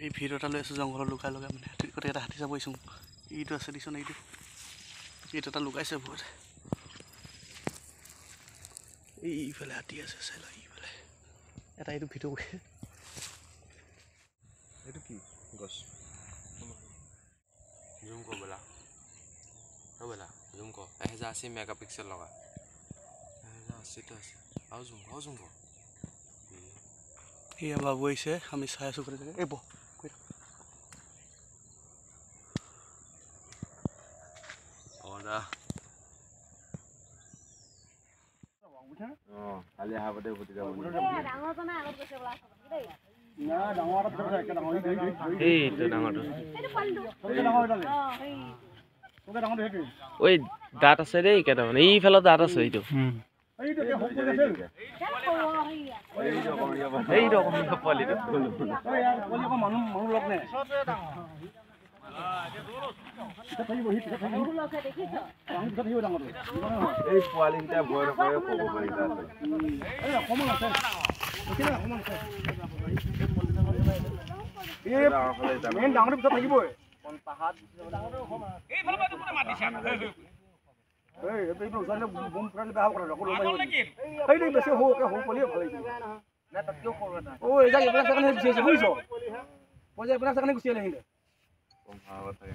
এই ভিডিঅ' এটা লৈ আছোঁ জংঘলত লুকাই লুকাই মানে গোটেই এটা হাতী চাব আহিছোঁ এইটো আছে দিছোঁ এইটো এইটো এটা লুকাইছে বহুত এইফালে হাতী আছে চাই লওঁ এইফালে এটা এইটো ভিডিঅ' কৰি এইটো কি গছ জুম কৰ বোলা বোলা জুম কৰ 1080 মেগাপিক্সেল লগা 1080 আছে আৰু জুম কৰ এই বাবু আহিছে আমি চাই আছোঁ কৰি এই বহ অদা কালি আহাবতে ভুটি যাব ডাঙৰজনে আগত গৈছে বলা দেই না ডাঙৰটা ভিতৰত একে ডাঙৰ এইটো ডাঙৰটো এইটো পালটো ডাঙৰটা তোকে ডাঙৰটো হেতু ওই দাঁত আছে দেই কেটা মানে এই ফেলা দাঁত আছে এইটো এইটো কে হক কৰি আছে এই ৰকম পলিটো ওই यार পলি কো মানুহ লগ নাই সতে ডাঙৰ এই পোৱালিটা বয়স কৰে ক'ব পাৰি আছে এই অকমান আছে কিনা অকমান আছে এই মেন ডাঙৰ ভিতৰত থাকিবই কোন পাহাড ডাঙৰ অকমান এই ভাল পাইছো কোনে মাতিছে এই এইটো উজালে বম ফ্ৰেন্ড বেয়া কৰে ৰকল মাৰি এই দেই বেছি হোকে হো পলি ভাল লাগিছে না তকিও কৰবা না ও এই জায়গা পৰা সেখানে গুছি আছে বুইছো পজে পৰা সেখানে গুছি আলে হিন্দে কম ভাবা থাকে